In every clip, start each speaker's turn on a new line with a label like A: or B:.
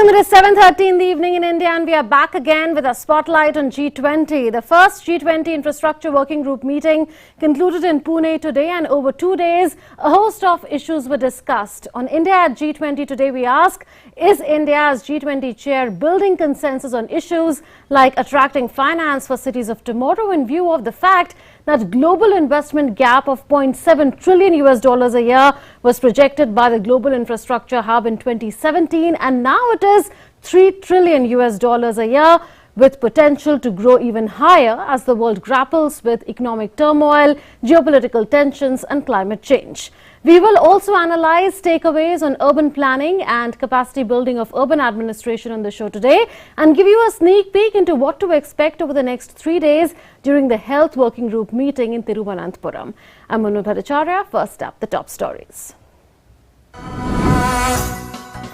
A: Welcome. It is 7:30 in the evening in India and we are back again with a spotlight on G20. The first G20 Infrastructure Working Group meeting concluded in Pune today, and over 2 days, a host of issues were discussed. On India at G20 today, we ask, is India's G20 chair building consensus on issues like attracting finance for cities of tomorrow in view of the fact that global investment gap of $0.7 trillion a year was projected by the Global Infrastructure Hub in 2017, and now it is $3 trillion a year, with potential to grow even higher as the world grapples with economic turmoil, geopolitical tensions and climate change. We will also analyze takeaways on urban planning and capacity building of urban administration on the show today and give you a sneak peek into what to expect over the next 3 days during the Health Working Group meeting in Thiruvananthapuram. I'm Manu Bhattacharya. First up, the top stories.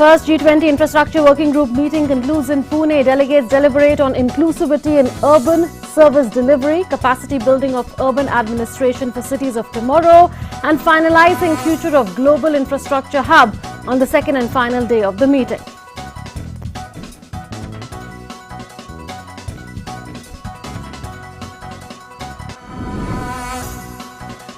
A: First G20 Infrastructure Working Group meeting concludes in Pune. Delegates deliberate on inclusivity in urban service delivery, capacity building of urban administration for cities of tomorrow, and finalizing future of global infrastructure hub on the second and final day of the meeting.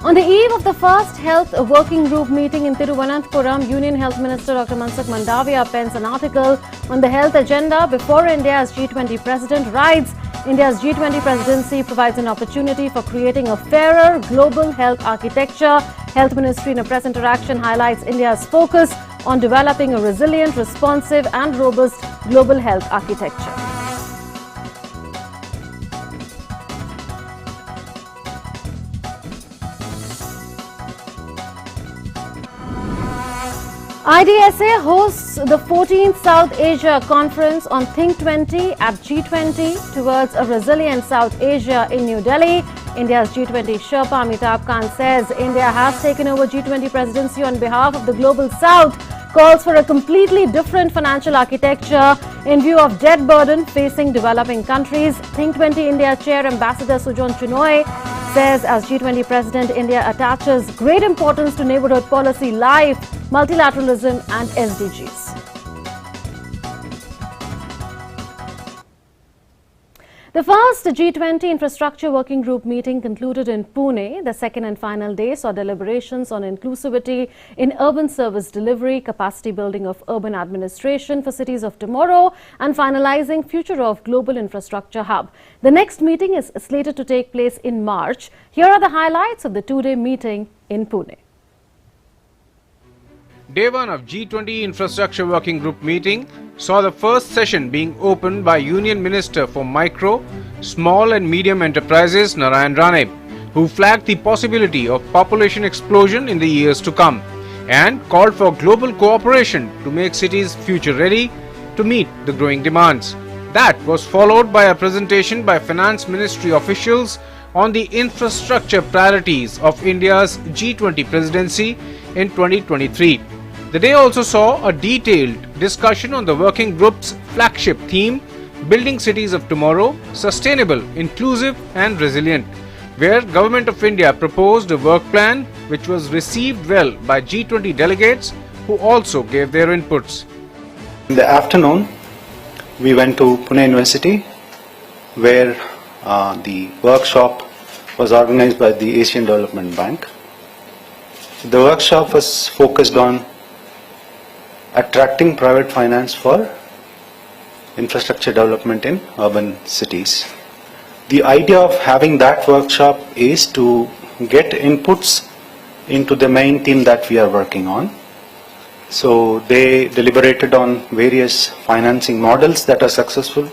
A: On the eve of the first Health Working Group meeting in Thiruvananthapuram, Union Health Minister Dr. Mansukh Mandavia pens an article on the health agenda before India's G20 president. Writes, India's G20 presidency provides an opportunity for creating a fairer global health architecture. Health Ministry in a press interaction highlights India's focus on developing a resilient, responsive and robust global health architecture. IDSA hosts the 14th South Asia Conference on Think 20 at G20 towards a resilient South Asia in New Delhi. India's G20 Sherpa Amitabh Kant says India has taken over G20 presidency on behalf of the Global South, calls for a completely different financial architecture in view of debt burden facing developing countries. Think 20 India Chair Ambassador Sujon Chinoy says as G20 President, India attaches great importance to neighbourhood policy, life, multilateralism and SDGs. The first G20 Infrastructure Working Group meeting concluded in Pune. The second and final day saw deliberations on inclusivity in urban service delivery, capacity building of urban administration for cities of tomorrow and finalizing future of global infrastructure hub. The next meeting is slated to take place in March. Here are the highlights of the two-day meeting in Pune.
B: Day 1 of G20 Infrastructure Working Group meeting saw the first session being opened by Union Minister for Micro, Small and Medium Enterprises Narayan Rane, who flagged the possibility of population explosion in the years to come and called for global cooperation to make cities future ready to meet the growing demands. That was followed by a presentation by Finance Ministry officials on the infrastructure priorities of India's G20 presidency in 2023. The day also saw a detailed discussion on the working group's flagship theme, Building Cities of Tomorrow, Sustainable, Inclusive and Resilient, where Government of India proposed a work plan which was received well by G20 delegates who also gave their inputs.
C: In the afternoon, we went to Pune University where the workshop was organized by the Asian Development Bank. The workshop was focused on attracting private finance for infrastructure development in urban cities. The idea of having that workshop is to get inputs into the main theme that we are working on. So they deliberated on various financing models that are successful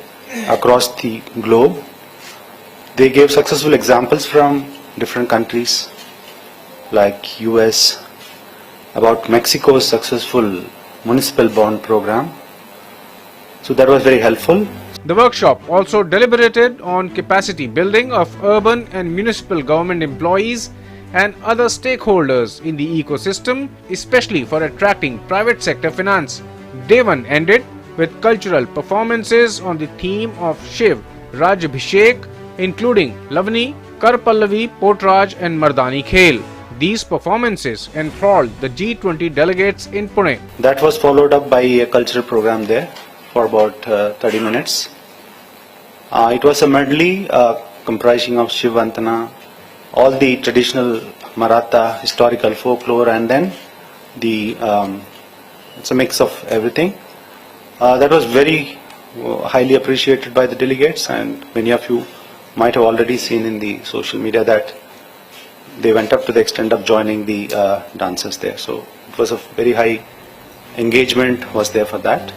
C: across the globe. They gave successful examples from different countries like US, about Mexico's successful municipal bond program. So that was very helpful.
B: The workshop also deliberated on capacity building of urban and municipal government employees and other stakeholders in the ecosystem, especially for attracting private sector finance. Day 1 ended with cultural performances on the theme of Shiv Rajabhishek, including Lavani, Kar Pallavi, Potraj and Mardani Khel. These performances enthralled the G20 delegates in Pune.
C: That was followed up by a cultural program there for about 30 minutes. It was a medley comprising of Shiv Vantana, all the traditional Maratha historical folklore, and then the it's a mix of everything. That was very highly appreciated by the delegates, and many of you might have already seen in the social media that they went up to the extent of joining the dances there. So it was a very high engagement was there for that.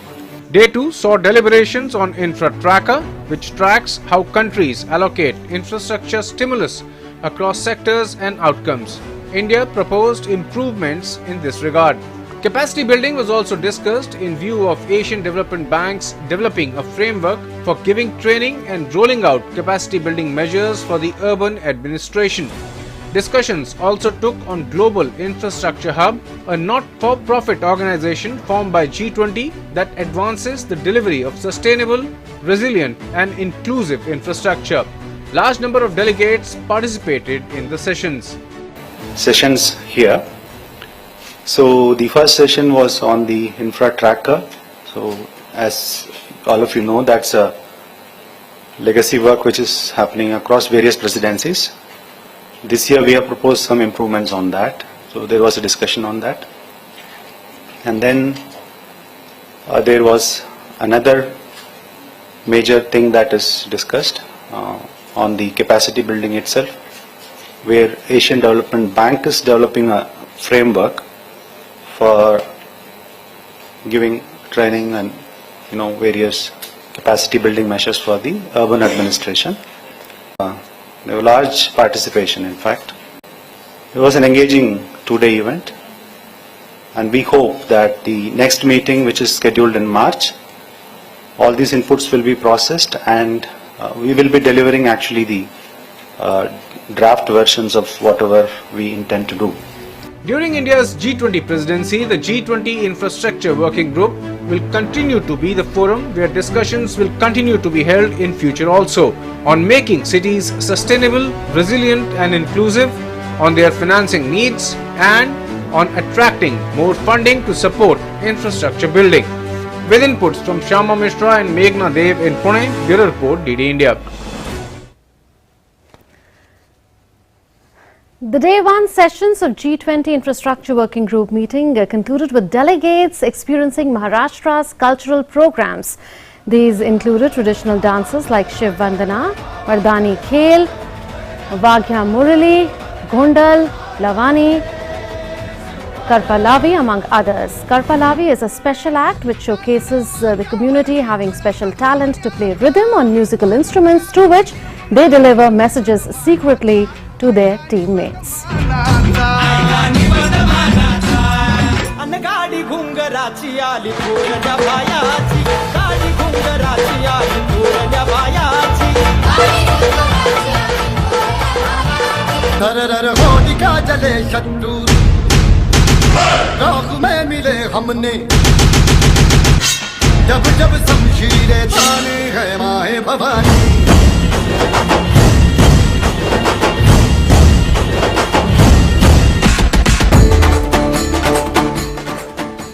B: Day 2 saw deliberations on Infra Tracker, which tracks how countries allocate infrastructure stimulus across sectors and outcomes. India proposed improvements in this regard. Capacity building was also discussed in view of Asian development banks developing a framework for giving training and rolling out capacity building measures for the urban administration. Discussions also took on Global Infrastructure Hub, a not-for-profit organization formed by G20 that advances the delivery of sustainable, resilient and inclusive infrastructure. Large number of delegates participated in the sessions.
C: Sessions here. So the first session was on the Infra Tracker. So as all of you know, that's a legacy work which is happening across various presidencies. This year we have proposed some improvements on that. So there was a discussion on that. And then there was another major thing that is discussed on the capacity building itself, where Asian Development Bank is developing a framework for giving training and various capacity building measures for the urban administration. There was large participation, in fact. It was an engaging two-day event, and we hope that the next meeting, which is scheduled in March, all these inputs will be processed, and we will be delivering actually the draft versions of whatever we intend to do.
B: During India's G20 presidency, the G20 Infrastructure Working Group will continue to be the forum where discussions will continue to be held in future also on making cities sustainable, resilient and inclusive, on their financing needs and on attracting more funding to support infrastructure building. With inputs from Shyama Mishra and Meghna Dev in Pune, Bureau Report, DD India.
A: The Day 1 sessions of G20 Infrastructure Working Group meeting concluded with delegates experiencing Maharashtra's cultural programs. These included traditional dances like Shiv Vandana, Mardani Khel, Vaghya Murali, Gondal, Lavani, Karpalavi, among others. Karpalavi is a special act which showcases the community having special talent to play rhythm on musical instruments, through which they deliver messages secretly to their teammates.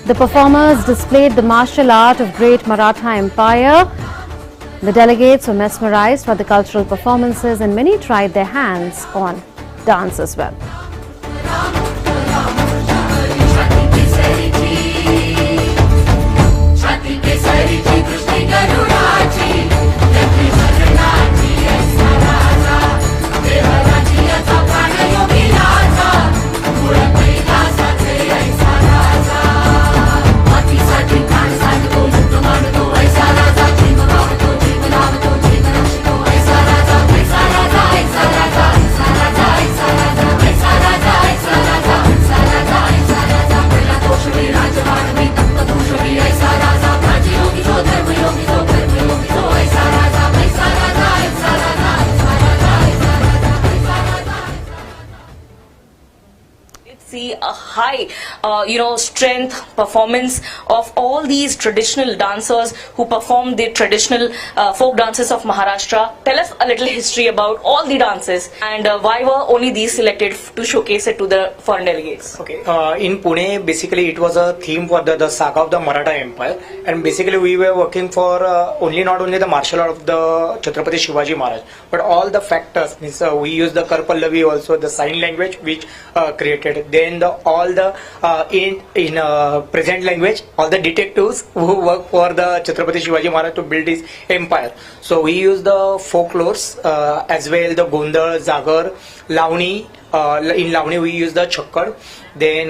A: The performers displayed the martial art of great Maratha Empire. The delegates were mesmerized by the cultural performances, and many tried their hands on dance as well.
D: see a high, strength performance of all these traditional dancers who perform the traditional folk dances of Maharashtra. Tell us a little history about all the dances and why were only these selected to showcase it to the foreign delegates?
E: Okay, in Pune, basically it was a theme for the saga of the Maratha Empire, and basically we were working for not only the martial art of the Chhatrapati Shivaji Maharaj, but all the factors. Means we use the Karpallavi, also the sign language which created. Then all the in present language, all the detectives who work for the Chhatrapati Shivaji Maharaj to build his empire. So we use the folklores as well, the Gondal, Zagar, Lavani. In Lavani we use the Chakkar. Then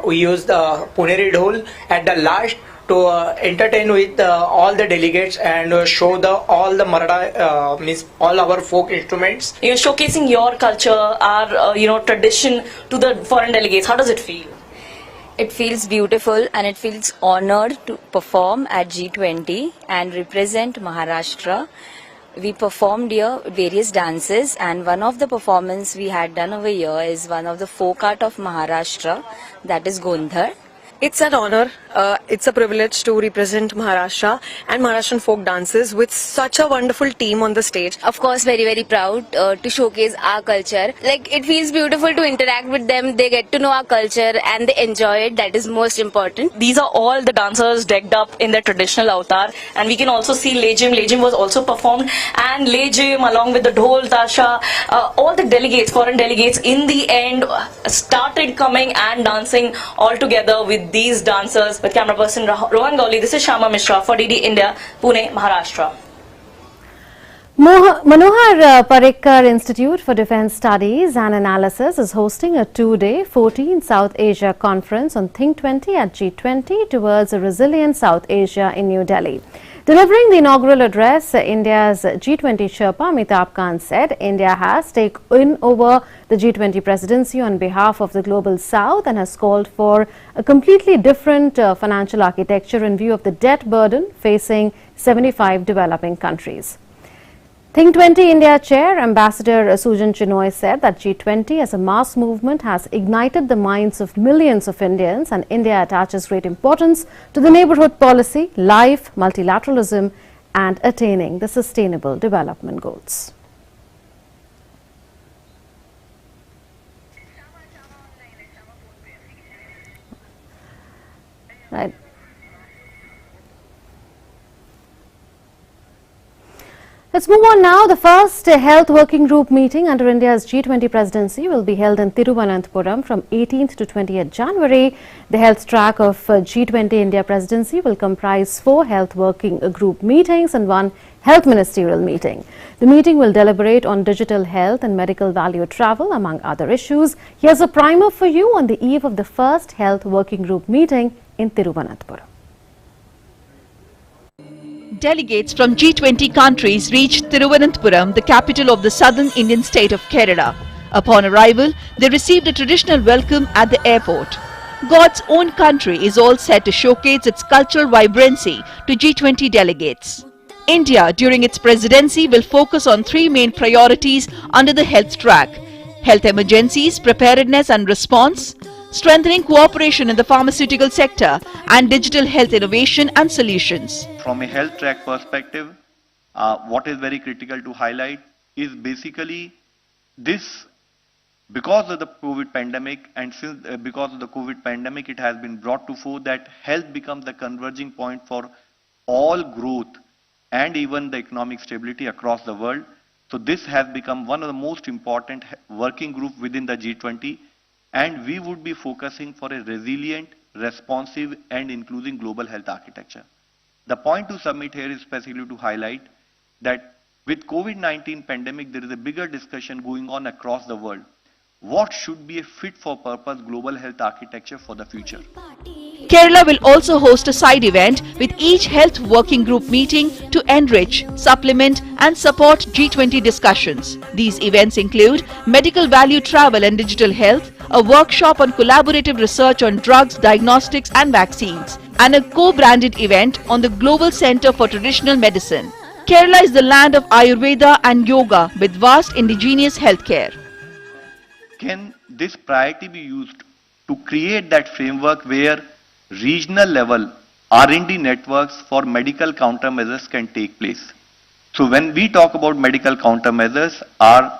E: we use the Puneri Dhol at the last to entertain with all the delegates and show all the Maratha means all our folk instruments.
D: You're showcasing your culture, our tradition to the foreign delegates. How does it feel?
F: It feels beautiful and it feels honored to perform at G20 and represent Maharashtra. We performed here various dances, and one of the performances we had done over here is one of the folk art of Maharashtra, that is Gondhar.
G: It's an honor, it's a privilege to represent Maharashtra and Maharashtrian folk dances with such a wonderful team on the stage.
F: Of course, very, very proud to showcase our culture. Like, it feels beautiful to interact with them. They get to know our culture and they enjoy it. That is most important.
D: These are all the dancers decked up in their traditional avatar, and we can also see Lejim. Lejim was also performed, and Lejim along with the Dhol, Tasha, all the delegates, foreign delegates, in the end started coming and dancing all together with these dancers. With camera person Rohan Gauli, this is Shama Mishra for DD India, Pune, Maharashtra.
A: Manohar Parrikar Institute for Defence Studies and Analysis is hosting a two-day 14 South Asia conference on Think 20 at G20 towards a resilient South Asia in New Delhi. Delivering the inaugural address, India's G20 Sherpa Amitabh Kant said India has taken over the G20 presidency on behalf of the Global South and has called for a completely different financial architecture in view of the debt burden facing 75 developing countries. Think 20 India Chair Ambassador Sujan Chinoy said that G20 as a mass movement has ignited the minds of millions of Indians, and India attaches great importance to the neighbourhood policy, life, multilateralism and attaining the sustainable development goals. Right. Let's move on now. The first Health Working Group meeting under India's G20 presidency will be held in Thiruvananthapuram from 18th to 20th January. The health track of G20 India presidency will comprise 4 Health Working Group meetings and 1 Health Ministerial meeting. The meeting will deliberate on digital health and medical value travel, among other issues. Here's a primer for you on the eve of the first Health Working Group meeting in Thiruvananthapuram.
H: Delegates from G20 countries reached Thiruvananthapuram, the capital of the southern Indian state of Kerala. Upon arrival, they received a traditional welcome at the airport. God's own country is all set to showcase its cultural vibrancy to G20 delegates. India, during its presidency, will focus on 3 main priorities under the health track: health emergencies, preparedness and response, strengthening cooperation in the pharmaceutical sector, and digital health innovation and solutions.
I: From a health track perspective, what is very critical to highlight is basically this, because of the COVID pandemic, and because of the COVID pandemic, it has been brought to fore that health becomes the converging point for all growth and even the economic stability across the world. So this has become one of the most important working group within the G20, and we would be focusing for a resilient, responsive and inclusive global health architecture. The point to submit here is specifically to highlight that with COVID-19 pandemic, there is a bigger discussion going on across the world. What should be a fit-for-purpose global health architecture for the future?
H: Kerala will also host a side event with each health working group meeting to enrich, supplement and support G20 discussions. These events include medical value travel and digital health, a workshop on collaborative research on drugs, diagnostics and vaccines, and a co-branded event on the Global Center for Traditional Medicine. Kerala is the land of Ayurveda and Yoga with vast indigenous healthcare.
I: Can this priority be used to create that framework where regional level R&D networks for medical countermeasures can take place. So when we talk about medical countermeasures, are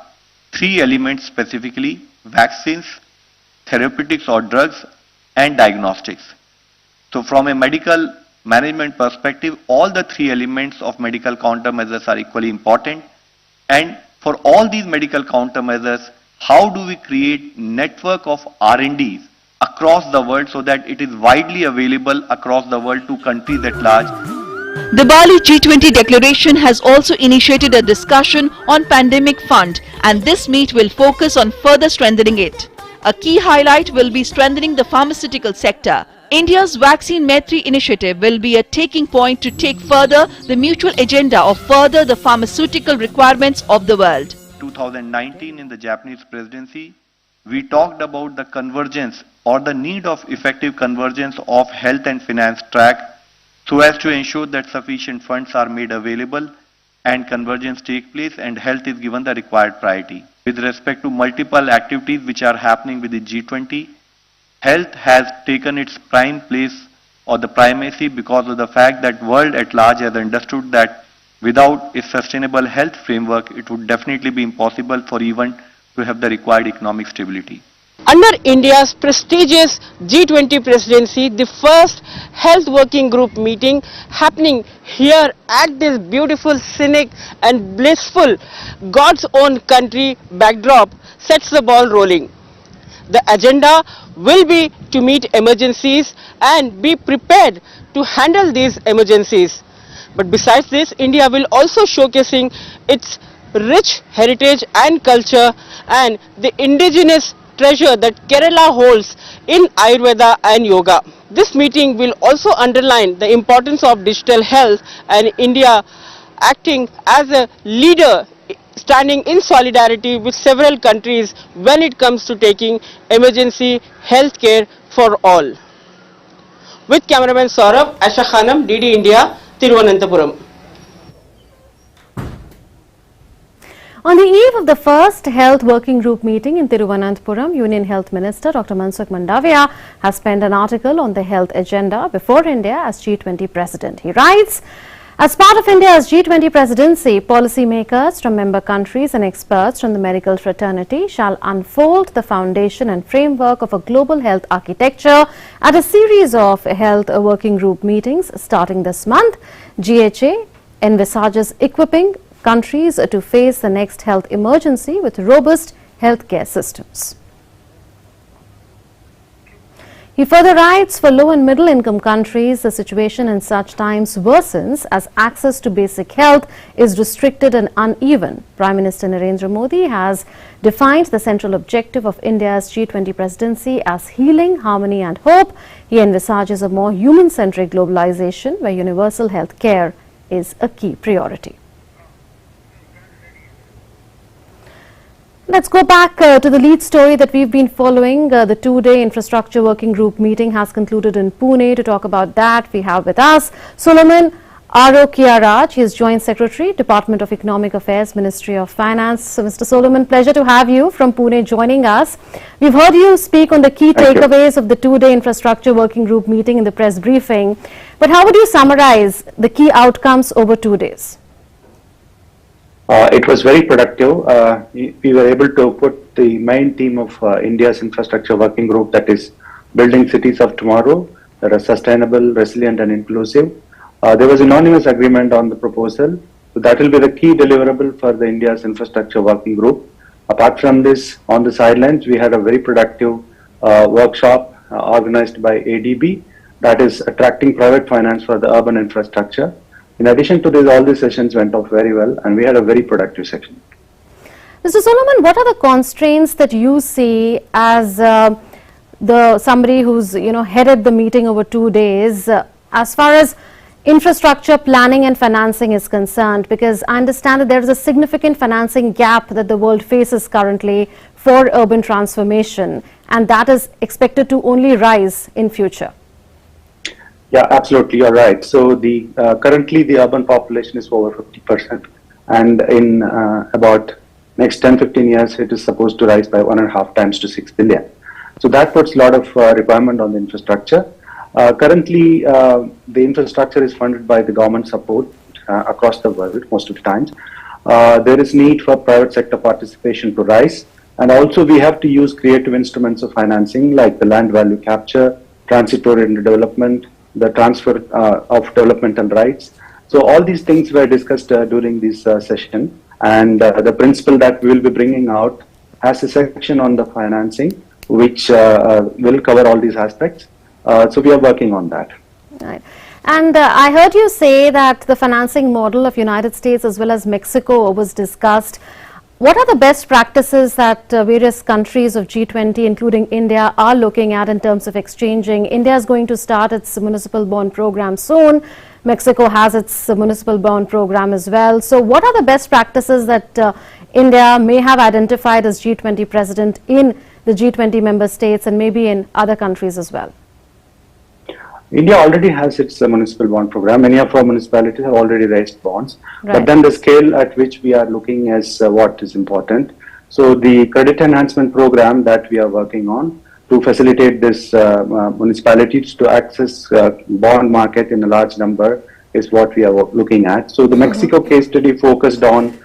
I: three elements specifically: vaccines, therapeutics or drugs, and diagnostics. So from a medical management perspective, all the three elements of medical countermeasures are equally important. And for all these medical countermeasures, how do we create network of R&Ds across the world so that it is widely available across the world to countries at large?
H: The Bali G20 declaration has also initiated a discussion on pandemic fund, and this meet will focus on further strengthening it. A key highlight will be strengthening the pharmaceutical sector. India's Vaccine Maitri initiative will be a taking point to take further the mutual agenda of further the pharmaceutical requirements of the world.
I: 2019 in the Japanese presidency, we talked about the convergence or the need of effective convergence of health and finance track so as to ensure that sufficient funds are made available and convergence take place and health is given the required priority. With respect to multiple activities which are happening with the G20, health has taken its prime place or the primacy because of the fact that world at large has understood that without a sustainable health framework, it would definitely be impossible for even to have the required economic stability.
J: Under India's prestigious G20 presidency, the first health working group meeting happening here at this beautiful, scenic and blissful God's own country backdrop sets the ball rolling. The agenda will be to meet emergencies and be prepared to handle these emergencies. But besides this, India will also showcasing its rich heritage and culture and the indigenous treasure that Kerala holds in Ayurveda and yoga. This meeting will also underline the importance of digital health and India acting as a leader standing in solidarity with several countries when it comes to taking emergency health care for all. With cameraman Saurabh, Asha Khanam, DD India, Thiruvananthapuram.
A: On the eve of the first Health Working Group meeting in Thiruvananthapuram, Union Health Minister Dr. Mansukh Mandavia has penned an article on the health agenda before India as G20 President. He writes, as part of India's G20 presidency, policymakers from member countries and experts from the medical fraternity shall unfold the foundation and framework of a global health architecture at a series of Health Working Group meetings starting this month. GHA envisages equipping countries to face the next health emergency with robust healthcare systems. He further writes, for low and middle income countries, the situation in such times worsens as access to basic health is restricted and uneven. Prime Minister Narendra Modi has defined the central objective of India's G20 presidency as healing, harmony and hope. He envisages a more human-centric globalization where universal health care is a key priority. Let's go back to the lead story that we've been following. The two-day Infrastructure Working Group meeting has concluded in Pune. To talk about that, we have with us Solomon Arokiaraj. He is Joint Secretary, Department of Economic Affairs, Ministry of Finance. So, Mr. Solomon, pleasure to have you from Pune joining us. We've heard you speak on the key takeaways of the two-day Infrastructure Working Group meeting in the press briefing. But how would you summarize the key outcomes over 2 days?
C: It was very productive. We were able to put the main theme of India's Infrastructure Working Group, that is building cities of tomorrow that are sustainable, resilient and inclusive. There was a unanimous agreement on the proposal. So that will be the key deliverable for the India's Infrastructure Working Group. Apart from this, on the sidelines, we had a very productive workshop organized by ADB, that is attracting private finance for the urban infrastructure. In addition to this, all the sessions went off very well and we had a very productive session.
A: Mr. Solomon, what are the constraints that you see as somebody who's headed the meeting over 2 days as far as infrastructure planning and financing is concerned? Because I understand that there is a significant financing gap that the world faces currently for urban transformation, and that is expected to only rise in future.
C: Yeah, absolutely, you're right. So currently the urban population is over 50%, and in about next 10-15 years it is supposed to rise by 1.5 times to 6 billion. So that puts a lot of requirement on the infrastructure. Currently, the infrastructure is funded by the government support across the world most of the times. There is need for private sector participation to rise, and also we have to use creative instruments of financing like the land value capture, transit-oriented development, the transfer of developmental rights. So all these things were discussed during this session, and the principle that we will be bringing out has a section on the financing which will cover all these aspects. So we are working on that.
A: Right. And I heard you say that the financing model of United States as well as Mexico was discussed. What are the best practices that various countries of G20, including India, are looking at in terms of exchanging? India is going to start its municipal bond program soon. Mexico has its municipal bond program as well. So what are the best practices that India may have identified as G20 president in the G20 member states and maybe in other countries as well?
C: India already has its municipal bond program. Many of our municipalities have already raised bonds,
A: Right.
C: but then the scale at which we are looking is what is important. So the credit enhancement program that we are working on to facilitate this municipalities to access bond market in a large number is what we are looking at. So the Mexico case study focused on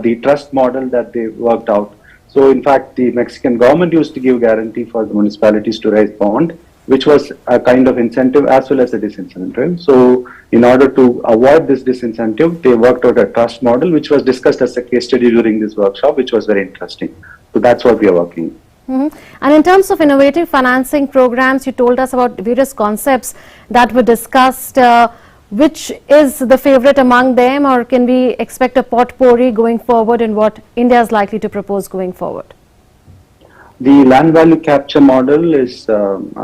C: the trust model that they worked out. So in fact, the Mexican government used to give guarantee for the municipalities to raise bond, which was a kind of incentive as well as a disincentive. So in order to avoid this disincentive, they worked out a trust model, which was discussed as a case study during this workshop, which was very interesting. So that's what we are working.
A: And in terms of innovative financing programs, you told us about various concepts that were discussed. Which is the favorite among them, or can we expect a potpourri going forward in what India is likely to propose going forward?
C: The land value capture model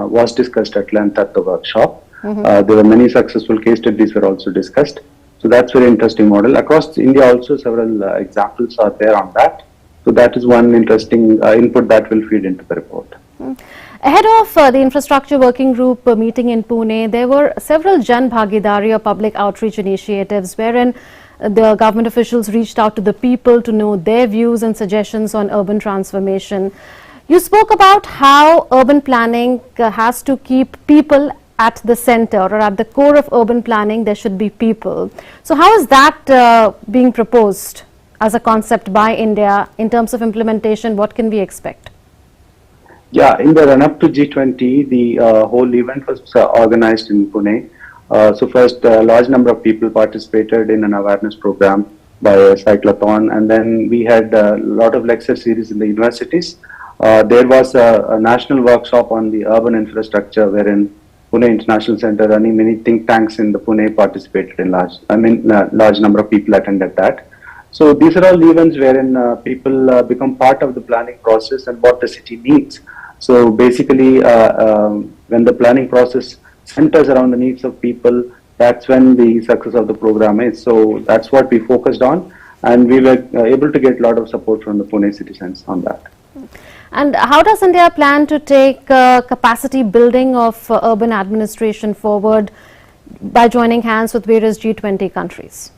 C: was discussed at length at the workshop. There were many successful case studies were also discussed. So that's a very interesting model. Across India also several examples are there on that. So that is one interesting input that will feed into the report.
A: Ahead of the Infrastructure Working Group meeting in Pune, there were several Jan Bhagidari or public outreach initiatives wherein the government officials reached out to the people to know their views and suggestions on urban transformation. You spoke about how urban planning has to keep people at the center, or at the core of urban planning there should be people. So how is that being proposed as a concept by India in terms of implementation? What can we expect?
C: Yeah, in the run-up to G20, the whole event was organized in Pune. So first, a large number of people participated in an awareness program by a cyclothon, and then we had a lot of lecture series in the universities. There was a national workshop on the urban infrastructure, wherein Pune International Center, many think tanks in the Pune participated in large number of people attended that. So these are all events wherein people become part of the planning process and what the city needs. So basically, when the planning process centers around the needs of people, that's when the success of the program is. So that's what we focused on, and we were able to get a lot of support from the Pune citizens on that.
A: And how does India plan to take capacity building of urban administration forward by joining hands with various G20 countries?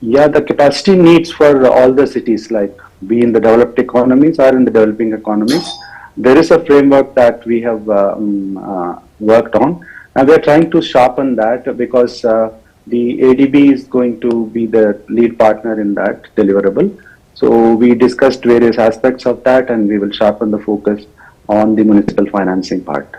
C: Yeah, the capacity needs for all the cities, like be in the developed economies or in the developing economies. There is a framework that we have worked on, and we are trying to sharpen that because the ADB is going to be the lead partner in that deliverable. So we discussed various aspects of that, and we will sharpen the focus on the municipal financing part.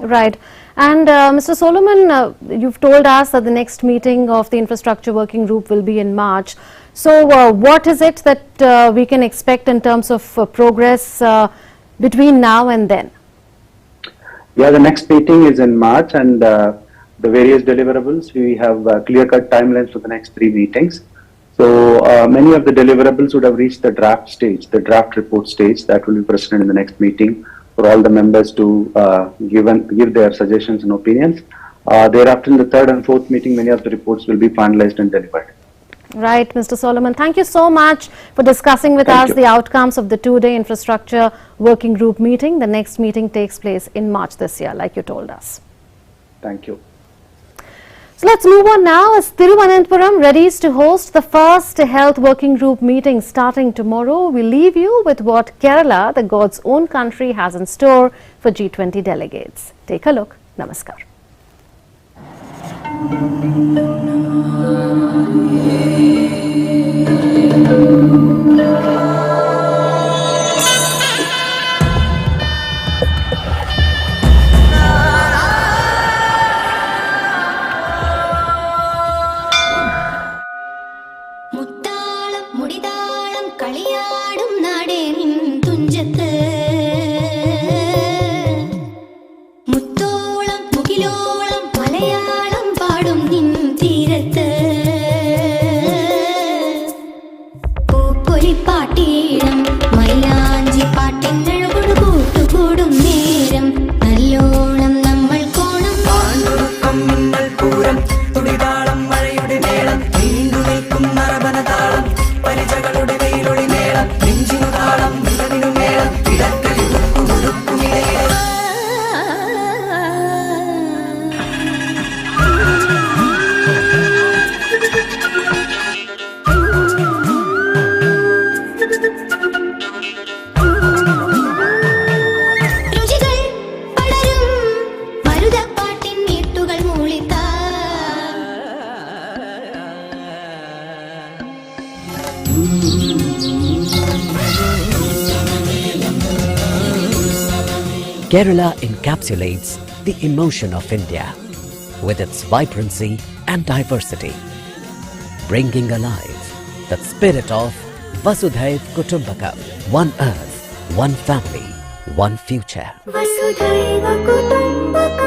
A: Right. And Mr. Solomon, you've told us that the next meeting of the Infrastructure Working Group will be in March. So what is it that we can expect in terms of progress between now and then?
C: Yeah, the next meeting is in March, and the various deliverables, we have clear-cut timelines for the next 3 meetings. So many of the deliverables would have reached the draft stage, the draft report stage that will be presented in the next meeting for all the members to give their suggestions and opinions. Thereafter, in the 3rd and 4th meeting, many of the reports will be finalized and delivered.
A: Right, Mr. Solomon, thank you so much for discussing with us the outcomes of the 2-day Infrastructure Working Group meeting. The next meeting takes place in March this year, like you told us.
C: Thank you.
A: So let's move on now as Thiruvananthapuram readies to host the first Health Working Group meeting starting tomorrow. We leave you with what Kerala, the God's own country, has in store for G20 delegates. Take a look. Namaskar.
K: Kerala encapsulates the emotion of India with its vibrancy and diversity, bringing alive the spirit of Vasudhaiv Kutumbakam, one earth, one family, one future.
L: Vasudhaiva Kutumbakam.